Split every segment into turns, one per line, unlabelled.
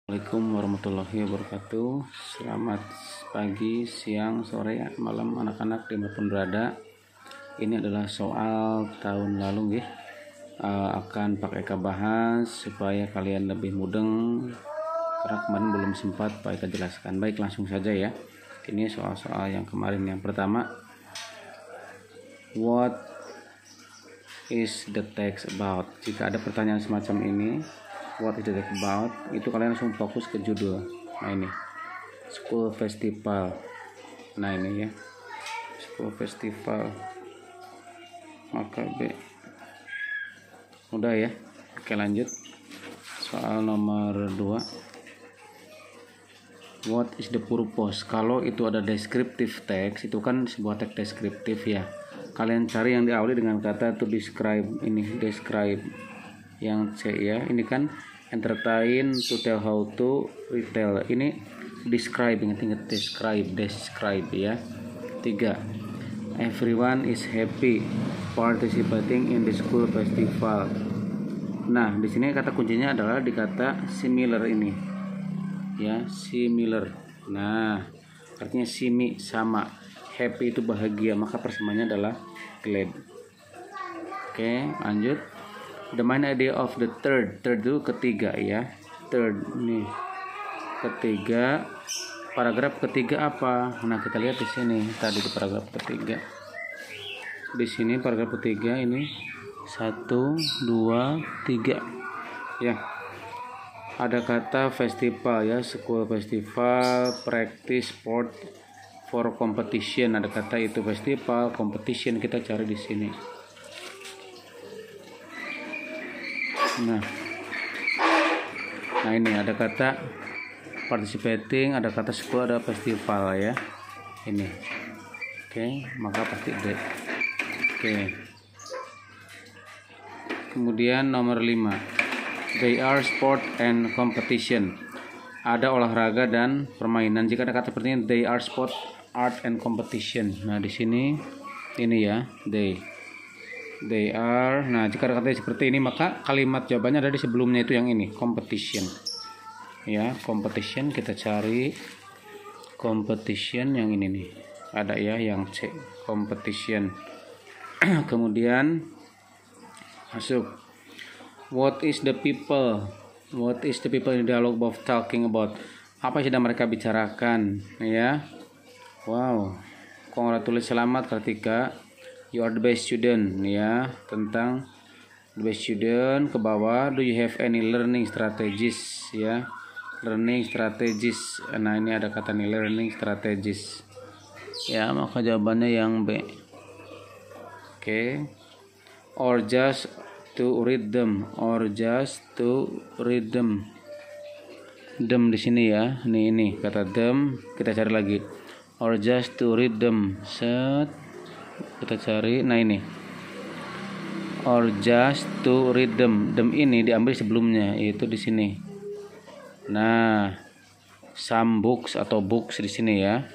Assalamualaikum warahmatullahi wabarakatuh. Selamat pagi, siang, sore, malam anak-anak dimanapun berada. Ini adalah soal tahun lalu ya. Akan Pak Eka bahas supaya kalian lebih mudeng karena kemarin belum sempat Pak Eka jelaskan. Baik, langsung saja ya. Ini soal-soal yang kemarin. Yang pertama, what is the text about? Jika ada pertanyaan semacam ini, what is the text about, itu kalian langsung fokus ke judul. Nah ini school festival. Nah ini ya, school festival. Maka B udah ya. Oke, lanjut soal nomor 2. What is the purpose? Kalau itu ada descriptive text, itu kan sebuah teks deskriptif ya. Kalian cari yang diawali dengan kata to describe. Ini describe. Yang C ya, ini kan entertain, to tell how to, retell. Ini describe, ingat-ingat describe ya. 3. Everyone is happy participating in the school festival. Nah, di sini kata kuncinya adalah di kata similar ini. Ya, similar. Nah, artinya simi sama, happy itu bahagia, maka persamaannya adalah glad. Oke, lanjut. The main idea of the third itu ketiga ya. Third nih. Ketiga, paragraf ketiga apa? Nah, kita lihat di sini. Tadi di paragraf ketiga. Di sini paragraf ketiga ini 1 2 3. Ya. Ada kata festival ya, school festival, practice sport for competition. Ada kata itu festival, competition, kita cari di sini. Nah ini ada kata participating, ada kata school, ada festival ya. Ini. Oke, maka pasti D. Oke. Kemudian nomor 5. They are sport and competition. Ada olahraga dan permainan. Jika ada kata seperti ini, they are sport, art and competition. Nah, di sini ini ya, they are. Nah, jika ada kata seperti ini, maka kalimat jawabannya ada di sebelumnya, itu yang ini, competition. Ya, competition, kita cari competition yang ini nih. Ada ya, yang C, competition. Kemudian masuk. What is the people? What is the people in dialogue about talking about? Apa yang sedang mereka bicarakan? Ya. Wow. Congratulations, selamat Kartika. You are the best student ya, tentang the best student. Ke bawah, do you have any learning strategies ya, learning strategies. Nah ini ada kata nih, learning strategies ya, maka jawabannya yang B. Oke. Or just to read them, or just to read them. Them di sini ya, ini kata them, kita cari lagi. Or just to read them. Set. Kita cari, nah ini, or just to read them. Them ini diambil sebelumnya, yaitu di sini. Nah, some books atau books di sini ya.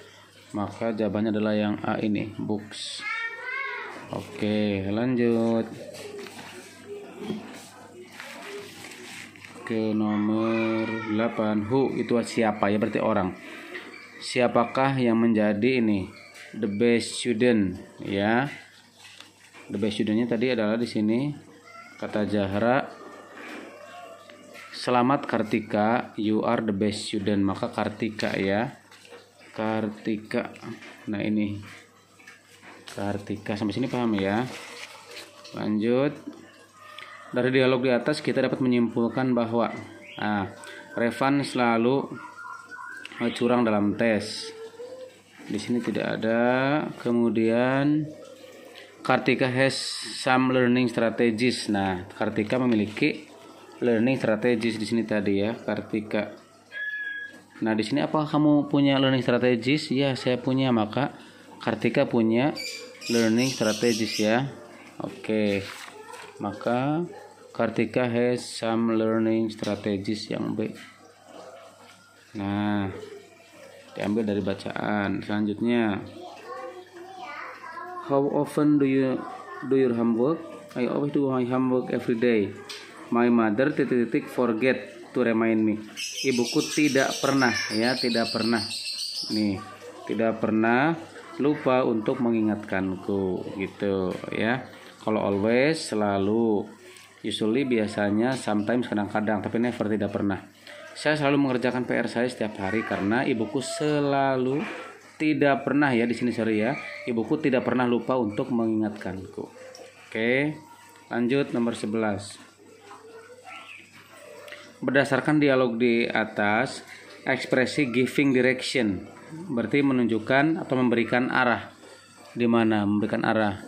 Maka jawabannya adalah yang A ini, books. Oke, lanjut ke nomor 8. Who itu siapa ya, berarti orang. Siapakah yang menjadi ini the best student ya. The best studentnya tadi adalah di sini kata Zahra. Selamat Kartika, you are the best student, maka Kartika ya. Kartika. Nah ini Kartika, sampai sini paham ya. Lanjut. Dari dialog di atas kita dapat menyimpulkan bahwa Revan selalu curang dalam tes. Di sini tidak ada. Kemudian Kartika has some learning strategies. Nah, Kartika memiliki learning strategies di sini tadi ya, Kartika. Nah, di sini apakah kamu punya learning strategies? Ya, saya punya, maka Kartika punya learning strategies ya. Oke. Maka Kartika has some learning strategies yang B. Nah, diambil dari bacaan. Selanjutnya, how often do you do your homework? I always do my homework every day. My mother forget to remind me. Ibuku tidak pernah, ya, tidak pernah. Nih, tidak pernah lupa untuk mengingatkanku, gitu ya. Kalau always selalu, usually biasanya, sometimes kadang-kadang, tapi never tidak pernah. Saya selalu mengerjakan PR saya setiap hari karena ibuku selalu tidak pernah, ya di sini sorry ya. Ibuku tidak pernah lupa untuk mengingatkanku. Oke, lanjut nomor 11. Berdasarkan dialog di atas, ekspresi giving direction berarti menunjukkan atau memberikan arah. Di mana memberikan arah?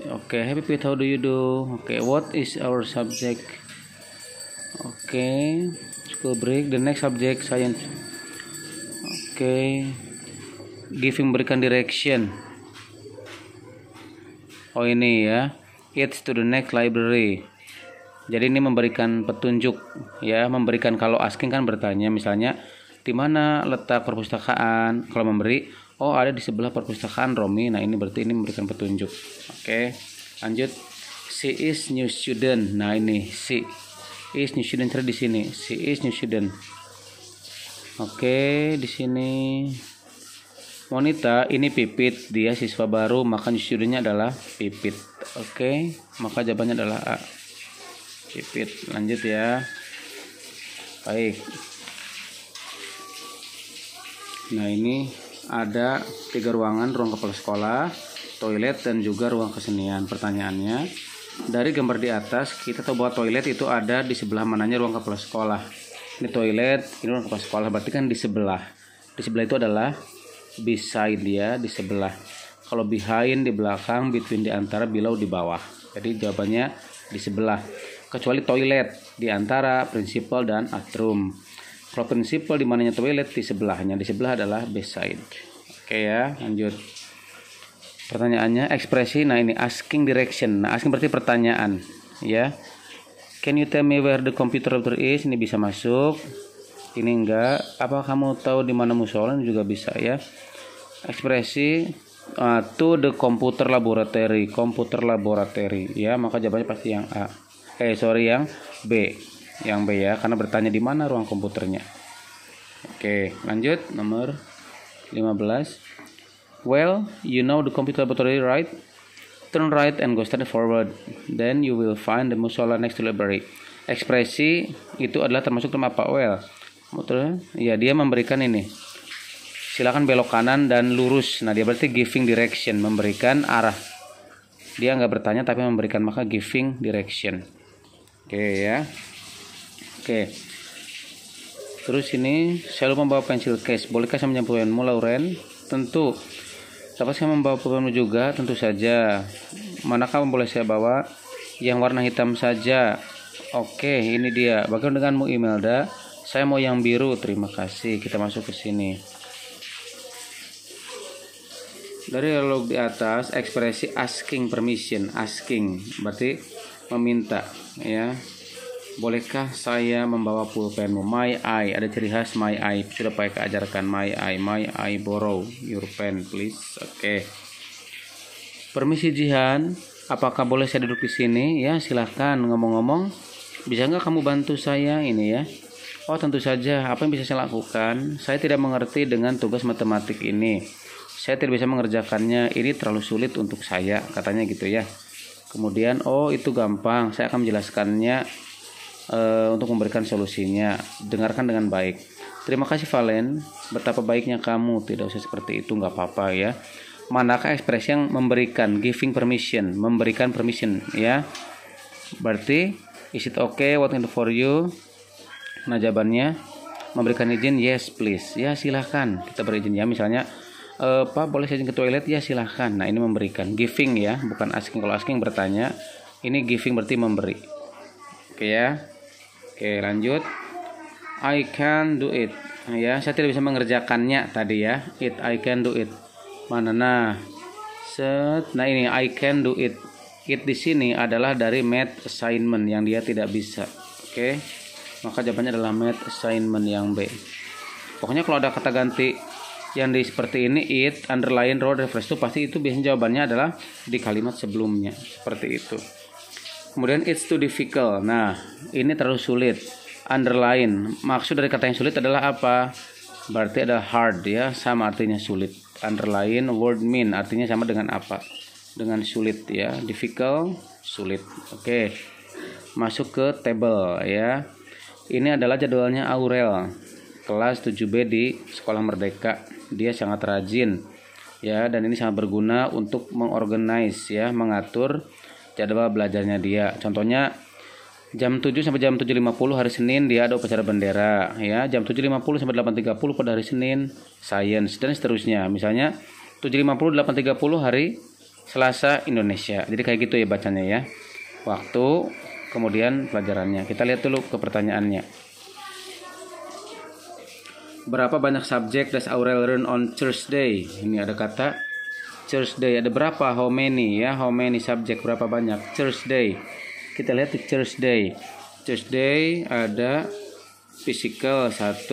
Oke, happy Pete, how do you do? Oke, what is our subject? Oke, school break. The next subject science. Oke, giving berikan direction. Oh ini ya, it's to the next library. Jadi ini memberikan petunjuk, ya, memberikan. Kalau asking kan bertanya, misalnya di mana letak perpustakaan. Kalau memberi, oh ada di sebelah perpustakaan Romi. Nah ini berarti ini memberikan petunjuk. Oke, lanjut. She is new student. Nah ini she is new student di sini. She is new student. Oke, di sini Monita ini Pipit, dia siswa baru, maka new studentnya adalah Pipit. Oke, maka jawabannya adalah A. Pipit. Lanjut ya. Baik. Nah ini ada 3 ruangan, ruang kepala sekolah, toilet, dan juga ruang kesenian. Pertanyaannya, dari gambar di atas kita tahu bahwa toilet itu ada di sebelah mananya ruang kepala sekolah. Ini toilet, ini ruang kepala sekolah, berarti kan di sebelah. Di sebelah itu adalah beside, dia di sebelah. Kalau behind di belakang, between di antara, below di bawah. Jadi jawabannya di sebelah. Kecuali toilet di antara principal dan atrium. Kalau principal di mananya toilet di sebelahnya. Di sebelah adalah beside. Oke ya, lanjut. Pertanyaannya ekspresi. Nah ini asking direction. Nah asking berarti pertanyaan, ya. Can you tell me where the computer laboratory is? Ini bisa masuk. Ini enggak. Apa kamu tahu di mana musola? Ini juga bisa ya. Ekspresi to the computer laboratory. Computer laboratory, ya. Maka jawabannya pasti yang A. Yang B. Yang B ya, karena bertanya di mana ruang komputernya. Oke, lanjut nomor 15. Well, you know the computer laboratory, right? Turn right and go straight forward. Then you will find the musola next to library. Ekspresi itu adalah termasuk term apa? Well, ya dia memberikan ini. Silakan belok kanan dan lurus. Nah dia berarti giving direction, memberikan arah. Dia nggak bertanya tapi memberikan, maka giving direction. Oke ya. Oke. Terus ini saya lupa membawa pensil case. Bolehkah saya menyampaikanmu, Lauren? Tentu. Dapat saya membawa pulpenmu juga? Tentu saja. Manakah boleh saya bawa? Yang warna hitam saja. Oke, ini dia. Bagaimana denganmu, Imelda? Saya mau yang biru. Terima kasih. Kita masuk ke sini. Dari dialog di atas, ekspresi asking permission. Asking berarti meminta, ya. Bolehkah saya membawa pulpenmu? My I, ada ciri khas my I. Sudah Pak ajarkan my I borrow your pen please. Oke. Permisi Jihan, apakah boleh saya duduk di sini? Ya, silahkan. Ngomong-ngomong, bisa nggak kamu bantu saya ini ya? Oh, tentu saja. Apa yang bisa saya lakukan? Saya tidak mengerti dengan tugas matematik ini. Saya tidak bisa mengerjakannya. Ini terlalu sulit untuk saya, katanya gitu ya. Kemudian, oh itu gampang. Saya akan menjelaskannya untuk memberikan solusinya. Dengarkan dengan baik. Terima kasih Valen, betapa baiknya kamu. Tidak usah seperti itu, nggak apa-apa ya. Manakah ekspresi yang memberikan, giving permission, memberikan permission ya. Berarti is it okay waiting for you? Nah jawabannya memberikan izin, yes please. Ya silahkan kita berizin ya. Misalnya Pak boleh saya izin ke toilet? Ya silahkan. Nah ini memberikan, giving ya, bukan asking. Kalau asking bertanya, ini giving berarti memberi. Oke ya. Oke lanjut. I can do it. Ya saya tidak bisa mengerjakannya tadi ya. I can do it. Mana nah. Nah ini I can do it. It di sini adalah dari math assignment yang dia tidak bisa. Oke. Maka jawabannya adalah math assignment yang B. Pokoknya kalau ada kata ganti yang di seperti ini, it, underline, row, reference itu pasti itu biasanya jawabannya adalah di kalimat sebelumnya. Seperti itu. Kemudian it's too difficult. Nah, ini terlalu sulit. Underline, maksud dari kata yang sulit adalah apa? Berarti ada hard ya, sama artinya sulit. Underline word mean artinya sama dengan apa? Dengan sulit ya. Difficult, sulit. Oke. Masuk ke table ya. Ini adalah jadwalnya Aurel, kelas 7B di Sekolah Merdeka. Dia sangat rajin ya, dan ini sangat berguna untuk mengorganize ya, mengatur jadwal belajarnya dia. Contohnya jam 7 sampai jam 7.50 hari Senin dia ada upacara bendera ya, jam 7.50 sampai 8.30 pada hari Senin sains, dan seterusnya. Misalnya 7.50 8.30 hari Selasa Indonesia. Jadi kayak gitu ya bacanya ya. Waktu, kemudian pelajarannya. Kita lihat dulu ke pertanyaannya. Berapa banyak subjek does Aurel learn on Thursday? Ini ada kata Thursday. Ada berapa? How many ya? How many subjek? Berapa banyak? Thursday. Kita lihat di Thursday. Thursday ada physical 1.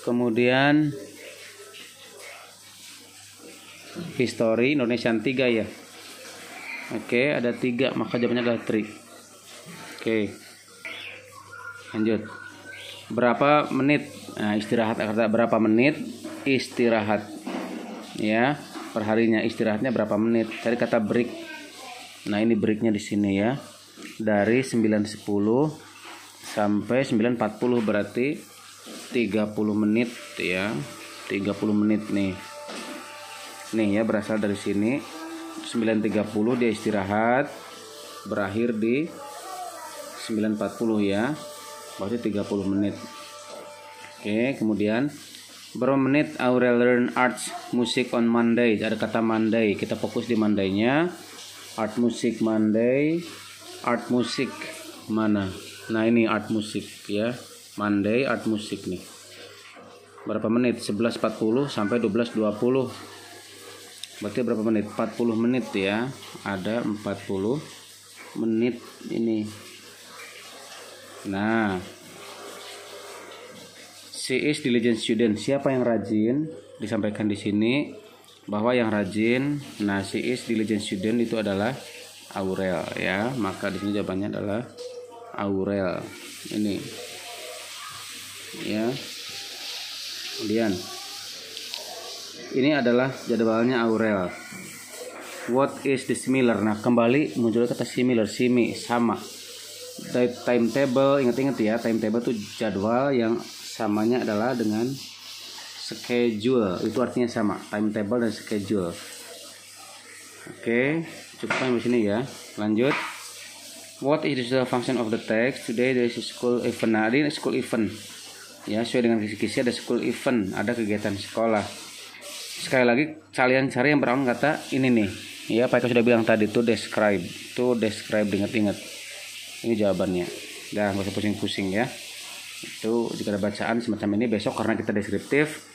Kemudian history Indonesian 3 ya. Oke, ada 3, maka jawabannya adalah 3. Oke. Lanjut. Berapa menit? Nah, istirahat, kata berapa menit istirahat ya, perharinya istirahatnya berapa menit. Cari kata break. Nah, ini breaknya di sini ya, dari 9.10 sampai 9.40 berarti 30 menit ya, 30 menit nih ya, berasal dari sini. 9.30 dia istirahat, berakhir di 9.40 ya, berarti 30 menit. Oke, kemudian berapa menit Aurel learn arts music on Monday? Ada kata Monday, kita fokus di Monday-nya. Art music Monday, art music mana? Nah, ini art music ya, Monday art music nih. Berapa menit? 11.40 sampai 12.20. Berarti berapa menit? 40 menit ya. Ada 40 menit ini. Nah, she is diligent student. Siapa yang rajin? Disampaikan di sini bahwa yang rajin. Nah, she is diligent student itu adalah Aurel ya. Maka di sini jawabannya adalah Aurel. Ini ya. Kemudian ini adalah jadwalnya Aurel. What is the similar? Nah, kembali muncul kata similar, simi, sama. Timetable, ingat-ingat ya, timetable itu jadwal yang samanya adalah dengan schedule, itu artinya sama, timetable dan schedule. Oke, cukup sampai sini ya. Lanjut. What is the function of the text? Today there is a school event. Nah, ini school event ya, sesuai dengan kisi-kisi ada school event, ada kegiatan sekolah. Sekali lagi kalian cari yang berawal kata ini nih ya, Pak Eko sudah bilang tadi tuh describe, ingat-ingat. Ini jawabannya. Dah, nggak usah pusing-pusing ya. Itu jika ada bacaan semacam ini besok, karena kita deskriptif,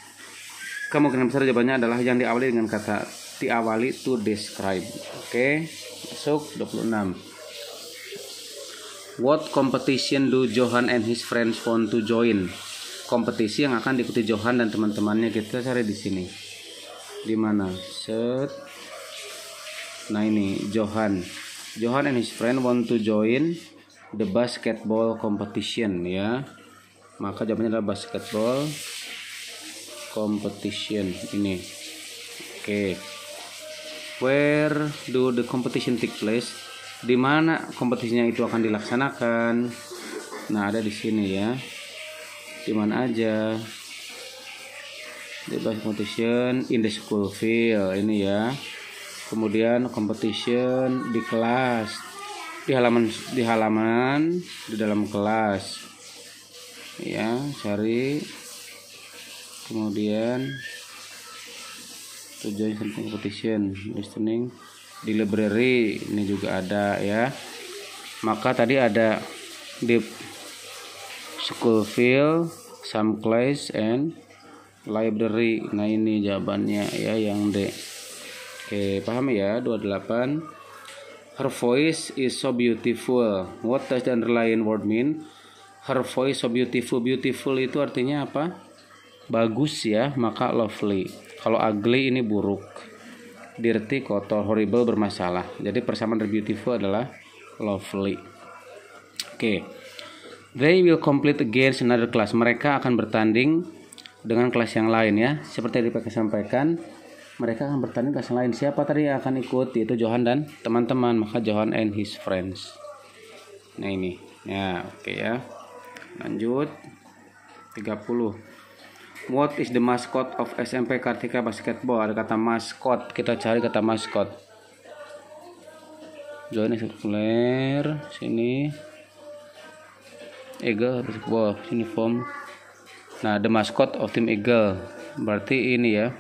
kemungkinan besar jawabannya adalah yang diawali dengan kata diawali to describe. Oke, masuk 26. What competition do Johan and his friends want to join? Kompetisi yang akan diikuti Johan dan teman-temannya, kita cari di sini. Di mana? Set. Nah, ini Johan and his friend want to join the basketball competition ya. Maka jawabannya adalah basketball competition ini. Oke. Where do the competition take place? Di mana kompetisinya itu akan dilaksanakan? Nah, ada di sini ya. Di mana aja? The basketball competition in the school field ini ya. Kemudian competition di kelas, di halaman di dalam kelas ya, cari. Kemudian tujuan competition listening di library ini juga ada ya. Maka tadi ada di school field, some class and library. Nah, ini jawabannya ya, yang D. Oke, paham ya? 28. Her voice is so beautiful. What does the underline word mean? Her voice so beautiful. Beautiful itu artinya apa? Bagus ya, maka lovely. Kalau ugly ini buruk. Dirty, kotor. Horrible, bermasalah. Jadi persamaan dari beautiful adalah Lovely. Oke. They will compete against another class. Mereka akan bertanding dengan kelas yang lain ya. Seperti yang disampaikan, mereka akan bertanding kelas yang lain. Siapa tadi yang akan ikut? Yaitu Johan dan teman-teman. Maka Johan and his friends. Nah ini. Ya, oke ya. Lanjut. 30. What is the mascot of SMP Kartika Basketball? Ada kata maskot. Kita cari kata maskot. Zona sekuler. Sini. Eagle Basketball uniform. Nah, the mascot of Team Eagle. Berarti ini ya.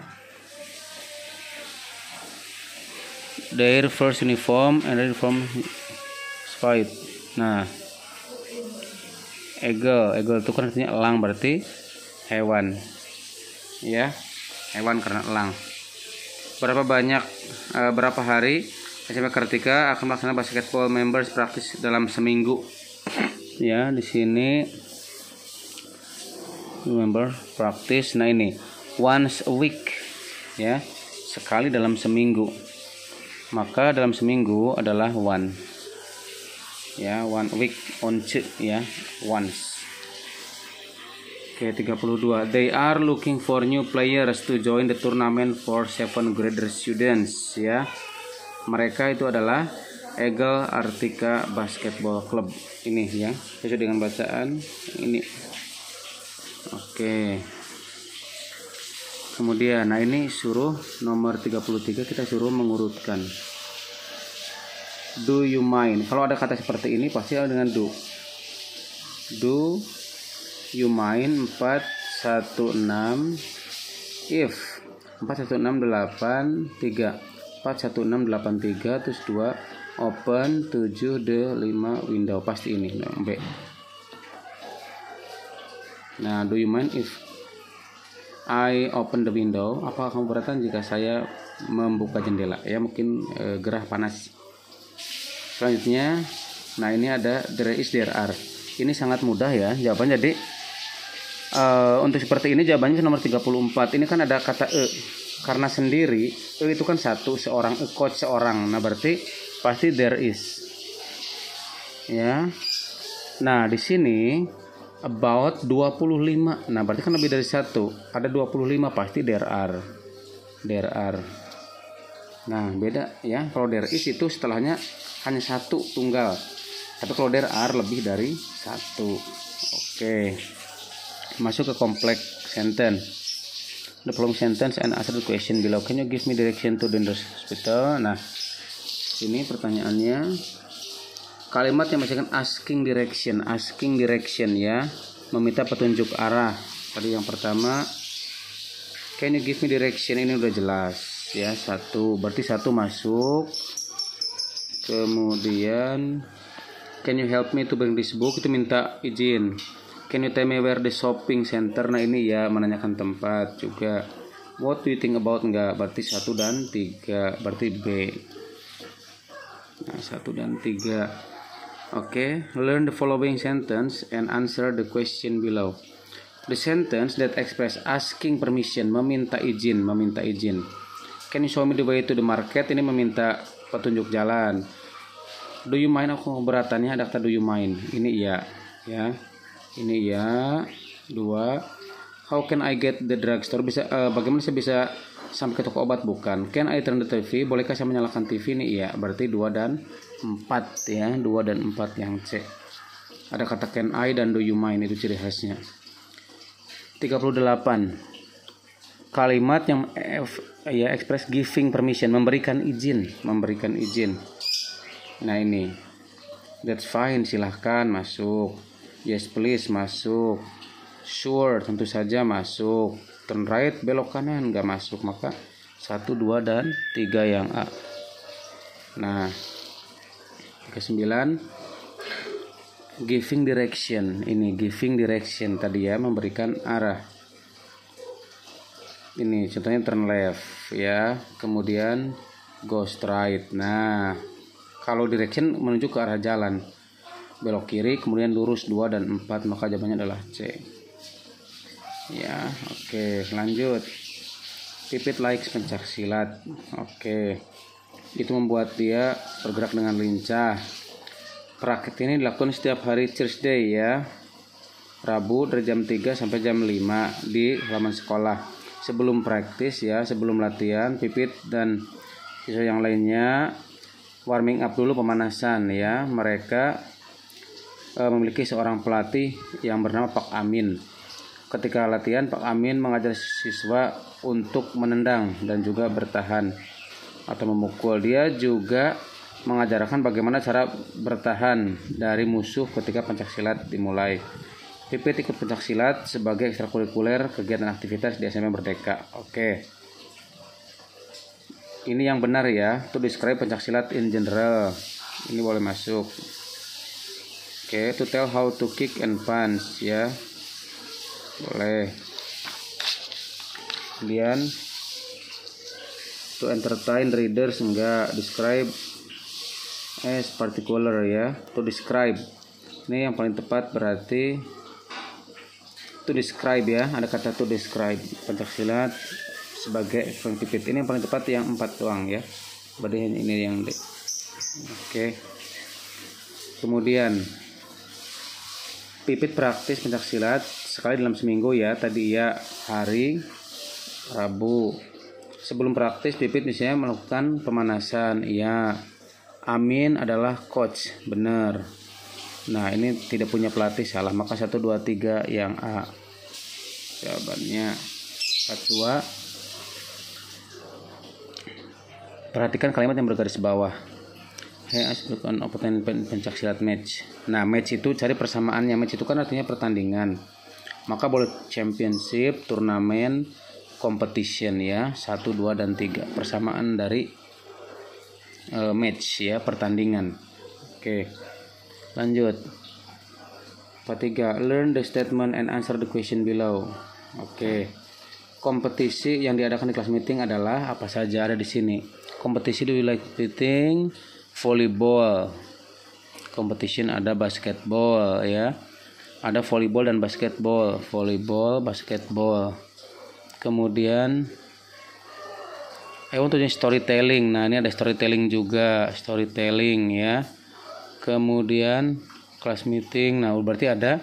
Their first uniform and uniform fight. Nah, Eagle itu kan artinya elang, berarti hewan. Ya, hewan karena elang. Berapa hari SMP Kartika akan melaksanakan basketball members practice dalam seminggu? Ya, di sini member practice. Nah ini once a week ya, sekali dalam seminggu. Maka dalam seminggu adalah one ya, 1 week once ya, once. Oke, 32. They are looking for new players to join the tournament for 7th grader students ya. Mereka itu adalah Eagle Artika Basketball Club ini ya, sesuai dengan bacaan ini. Oke. Kemudian nah ini suruh nomor 33 kita suruh mengurutkan. Do you mind? Kalau ada kata seperti ini pasti ada dengan do. Do you mind 416 if 41683 41683 terus 2 open 7 the 5 window, pasti ini B. Nah, do you mind if I open the window? Apakah kamu keberatan jika saya membuka jendela? Ya, mungkin gerah panas. Selanjutnya, nah ini ada there is, there are. Ini sangat mudah ya jawabannya. Jadi untuk seperti ini jawabannya nomor 34. Ini kan ada kata karena sendiri itu kan satu, seorang, coach seorang. Nah berarti pasti there is ya. Nah di sini about 25. Nah berarti kan lebih dari satu, ada 25, pasti there are. Nah beda ya, kalau there is itu setelahnya hanya satu tunggal, tapi kalau there are lebih dari satu. Oke, masuk ke kompleks sentence. The following sentence and answer the question below. Can you give me direction to the hospital? Nah, ini pertanyaannya. Kalimat yang masukkan asking direction ya, meminta petunjuk arah. Tadi yang pertama, can you give me direction, ini udah jelas ya, satu, berarti satu masuk. Kemudian can you help me to bring this book, itu minta izin. Can you tell me where the shopping center? Nah ini ya, menanyakan tempat juga. What do you think about? Enggak, berarti 1 dan 3, berarti B. Nah 1 dan 3. Oke, learn the following sentence and answer the question below. The sentence that express asking permission, meminta izin. Can you show me the way to the market? Ini meminta petunjuk jalan. Do you mind? Aku keberatannya ada kata do you mind. Ini iya ya. Ini ya. 2. How can I get the drugstore? Bisa bagaimana saya bisa sampai ke toko obat? Bukan. Can I turn the TV? Bolehkah saya menyalakan TV? Ini iya. Berarti 2 dan 4 ya. 2 dan 4 yang C. Ada kata can I dan do you mind, itu ciri khasnya. 38. Kalimat yang ya express giving permission, memberikan izin. Nah ini. That's fine, silahkan masuk. Yes please, masuk. Sure, tentu saja masuk. Turn right, belok kanan, nggak masuk. Maka 1, 2 dan 3 yang A. Nah, ke-9 giving direction. Ini giving direction tadi ya, memberikan arah. Ini contohnya turn left ya, kemudian go straight. Nah, kalau direction menunjuk ke arah jalan. Belok kiri, kemudian lurus 2 dan 4, maka jawabannya adalah C. Ya, oke, lanjut. Repeat like pencak silat. Oke. Itu membuat dia bergerak dengan lincah. Praktek ini dilakukan setiap hari Thursday ya, Rabu dari jam 3 sampai jam 5 di halaman sekolah. Sebelum praktis ya, sebelum latihan, Pipit dan siswa yang lainnya warming up dulu, pemanasan ya. Mereka memiliki seorang pelatih yang bernama Pak Amin. Ketika latihan, Pak Amin mengajar siswa untuk menendang dan juga bertahan atau memukul. Dia juga mengajarkan bagaimana cara bertahan dari musuh ketika pencaksilat dimulai. Pipit ikut pencaksilat sebagai ekstrakurikuler kegiatan aktivitas di SMP Merdeka. Oke. Ini yang benar ya, to describe pencaksilat in general. Ini boleh masuk. Oke, to tell how to kick and punch ya. Boleh. Kemudian to entertain readers enggak, describe as particular ya, to describe. Ini yang paling tepat berarti to describe ya, ada kata to describe pencaksilat sebagai Pipit. Ini yang paling tepat yang 4 doang ya. Berarti ini yang D. Oke. Kemudian Pipit praktis pencaksilat sekali dalam seminggu ya. Tadi ya hari Rabu. Sebelum praktis Pipit misalnya melakukan pemanasan ya. Amin adalah coach, benar. Nah ini tidak punya pelatih, salah, maka 1, 2, 3 yang A. Jawabannya 4. Perhatikan kalimat yang bergaris bawah. Hey, an opponent pencaksilat match. Nah match itu cari persamaannya. Match itu kan artinya pertandingan. Maka boleh championship, turnamen, competition ya. 1, 2, dan 3. Persamaan dari match ya, pertandingan. Oke. Lanjut. 3. Learn the statement and answer the question below. Oke. Kompetisi yang diadakan di kelas meeting adalah apa saja ada di sini. Kompetisi do you like meeting? Volleyball. Competition ada basketball ya. Ada volleyball dan basketball. Volleyball, basketball. Kemudian untuk storytelling. Nah, ini ada storytelling juga, storytelling ya. Kemudian class meeting. Nah, berarti ada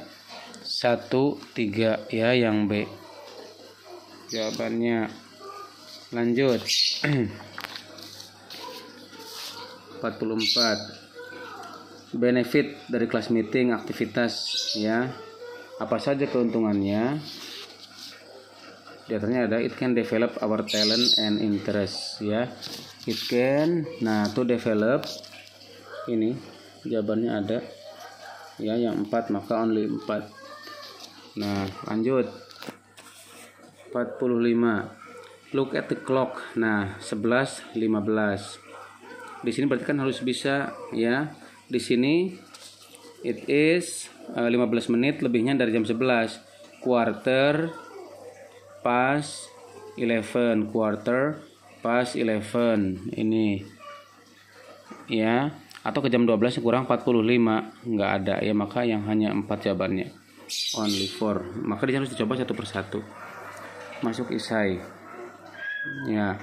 1, 3 ya yang B. Jawabannya. Lanjut. 44. Benefit dari class meeting, aktivitas ya. Apa saja keuntungannya? Di antaranya ada it can develop our talent and interest ya. It can, nah to develop ini jawabannya ada ya yang 4, maka only 4. Nah lanjut 45. Look at the clock. Nah 11.15. Di sini berarti kan harus bisa ya. Di sini it is 15 menit lebihnya dari jam 11. Quarter past 11, quarter past 11 ini ya, atau ke jam 12 kurang 45 nggak ada ya, maka yang hanya 4 jawabannya, only 4. Maka di harus dicoba satu persatu. Masuk isai ya.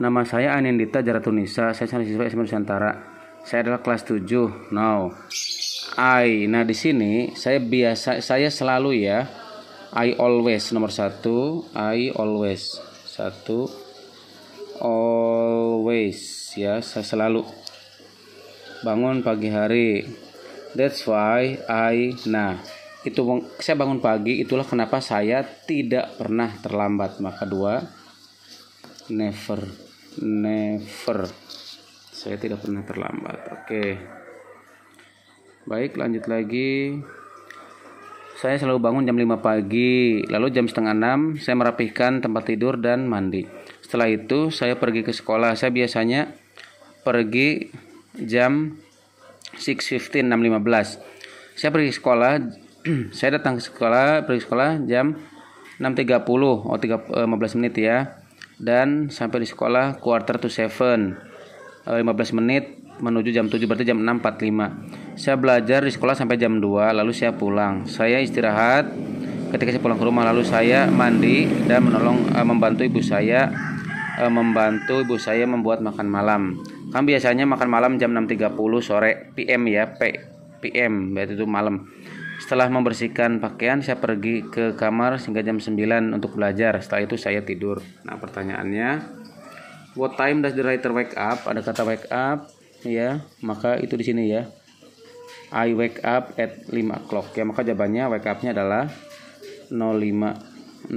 Nama saya Anindita Jaratunisa, saya siswa SMA Nusantara, saya adalah kelas 7 now. Nah di sini saya selalu ya, I always nomor 1, I always 1, always ya, saya selalu bangun pagi hari. That's why nah itu saya bangun pagi, itulah kenapa saya tidak pernah terlambat. Maka 2, never saya tidak pernah terlambat. Oke. Baik, lanjut lagi. Saya selalu bangun jam 5 pagi, lalu jam 5:30 saya merapihkan tempat tidur dan mandi. Setelah itu saya pergi ke sekolah. Saya biasanya pergi jam 6:15, 6:15. Saya pergi ke sekolah, saya datang ke sekolah, pergi ke sekolah jam 6:30, 15 menit ya. Dan sampai di sekolah 6:45, 15 menit menuju jam 7, berarti jam 6.45. Saya belajar di sekolah sampai jam 2, lalu saya pulang. Saya istirahat. Ketika saya pulang ke rumah, lalu saya mandi dan membantu ibu saya membuat makan malam. Kan biasanya makan malam jam 6.30 sore PM ya, PM berarti itu malam. Setelah membersihkan pakaian, saya pergi ke kamar hingga jam 9 untuk belajar. Setelah itu saya tidur. Nah, pertanyaannya, what time does the writer wake up? Ada kata wake up ya, maka itu di sini ya. I wake up at 5 o'clock. Ya, maka jawabannya wake up-nya adalah 05.00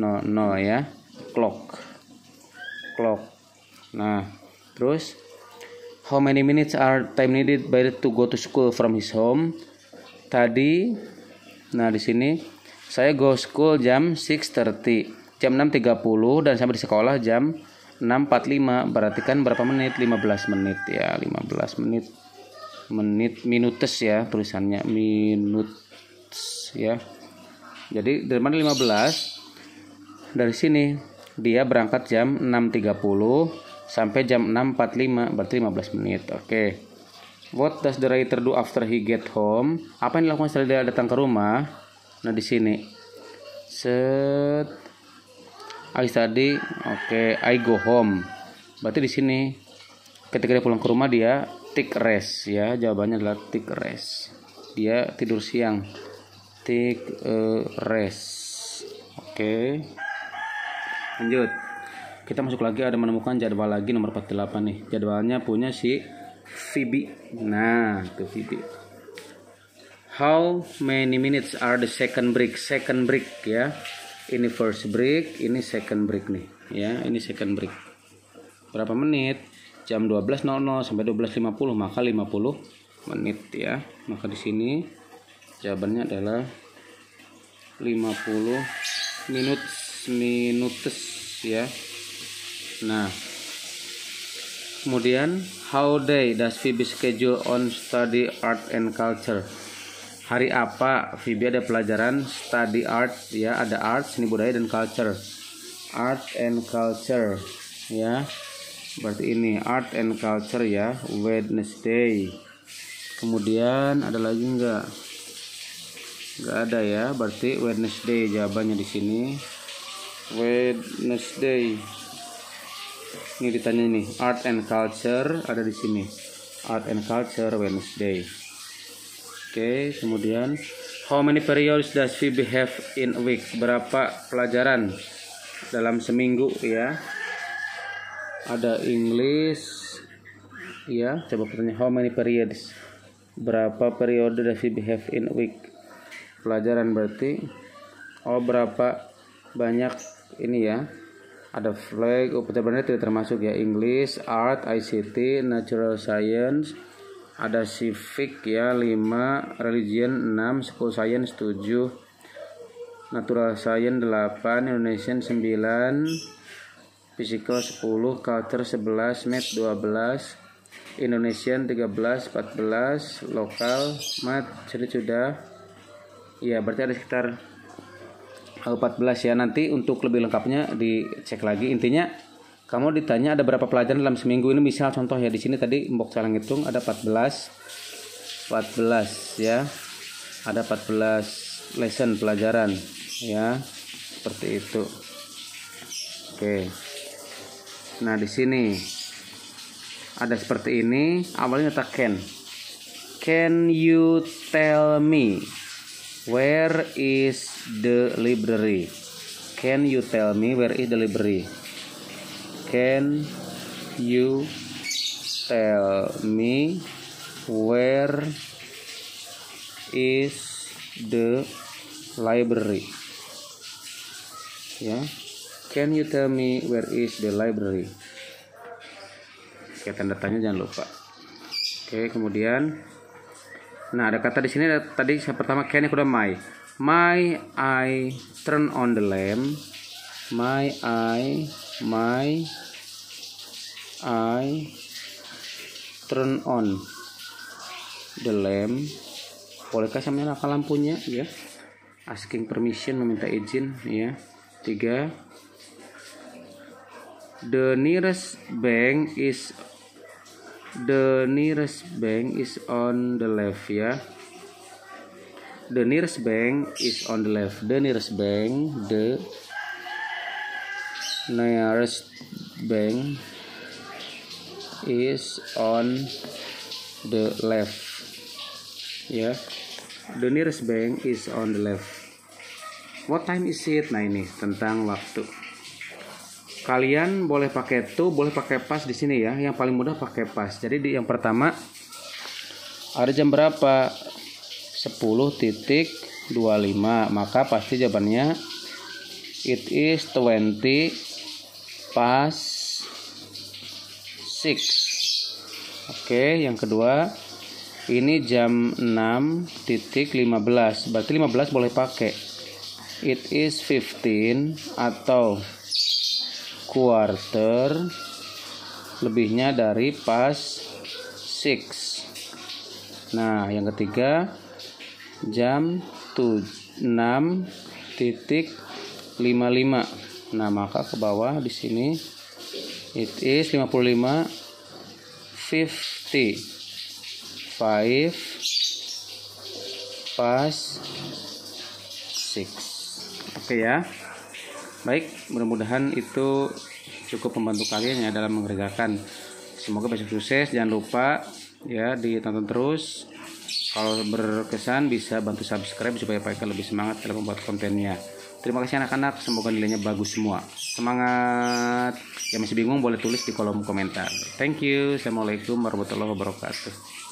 ya. Clock. Nah, terus how many minutes are time needed by to go to school from his home? Tadi, nah di sini saya go school jam 6:30, jam 6.30 dan sampai di sekolah jam 6.45. Berarti kan berapa menit? 15 menit ya, 15 menit. Minutes ya tulisannya, minutes ya. Jadi dari mana 15? Dari sini dia berangkat jam 6.30 sampai jam 6.45, berarti 15 menit. Oke. What does the writer do after he get home? Apa yang dilakukan setelah dia datang ke rumah? Nah, di sini. I study. Oke, I go home. Berarti di sini ketika dia pulang ke rumah dia take rest ya. Jawabannya adalah take rest. Dia tidur siang. Take rest. Oke. Lanjut. Kita masuk lagi, ada menemukan jadwal lagi nomor 48 nih. Jadwalnya punya si Phoebe. Nah, itu Phoebe. How many minutes are the second break? Second break ya. Ini first break, ini second break nih. Ya, ini second break. Berapa menit? Jam 12.00 sampai 12.50, maka 50 menit ya. Maka di sini jawabannya adalah 50 minutes ya. Nah, kemudian how day does Phoebe schedule on study art and culture? Hari apa Phoebe ada pelajaran study art ya, ada art, seni budaya dan culture. Art and culture ya. Berarti ini art and culture ya, Wednesday. Kemudian ada lagi enggak? Enggak ada ya, berarti Wednesday jawabannya di sini. Wednesday. Ini ditanya nih, art and culture ada di sini. Art and culture Wednesday. Oke, kemudian how many periods does Phoebe have in a week? Berapa pelajaran dalam seminggu ya? Ada English ya. Coba pertanyaan, how many periods? Berapa periode does Phoebe have in a week? Pelajaran berarti berapa banyak ini ya. Ada flag, pelajaran tidak termasuk ya. English, art, ICT, natural science, ada civic ya 5, religion 6, school science 7, natural science 8, Indonesian 9, physical 10, culture 11, math 12, Indonesian 13, 14, lokal, math sudah ya, berarti ada sekitar 14 ya. Nanti untuk lebih lengkapnya dicek lagi. Intinya kamu ditanya ada berapa pelajaran dalam seminggu, ini misal contoh ya, di sini tadi Mbok salah ngitung ada 14 ya. Ada 14 lesson pelajaran ya. Seperti itu. Oke. Nah, di sini ada seperti ini, awalnya kata can. Can you tell me where is the library? Can you tell me where is the library? Can you tell me where is the library? Ya, can you tell me where is the library? Oke, tanda tanya jangan lupa. Oke, kemudian, nah ada kata di sini tadi yang pertama can, yang kedua my. My I turn on the lamp. My I turn on the lamp. Bolehkah saya menyalakan lampunya ya? Asking permission, meminta izin ya. 3. The nearest bank is on the left ya. The nearest bank is on the left. The nearest bank is on the left. Ya, the nearest bank is on the left. What time is it? Nah, ini tentang waktu. Kalian boleh pakai to, boleh pakai pas di sini ya. Yang paling mudah pakai pas. Jadi di yang pertama ada jam berapa? 10.25. Maka pasti jawabannya it is 20 past 6. Oke, yang kedua ini jam 6.15. Berarti 15 boleh pakai it is 15 atau quarter lebihnya dari past 6. Nah, yang ketiga jam 6.55. Nah, maka ke bawah di sini it is 55 past 6. Oke ya. Baik, mudah-mudahan itu cukup membantu kalian ya dalam mengerjakan. Semoga besok sukses. Jangan lupa ya ditonton terus. Kalau berkesan bisa bantu subscribe supaya kalian lebih semangat dalam membuat kontennya. Terima kasih anak-anak, semoga nilainya bagus semua. Semangat. Yang masih bingung boleh tulis di kolom komentar. Thank you. Assalamualaikum warahmatullahi wabarakatuh.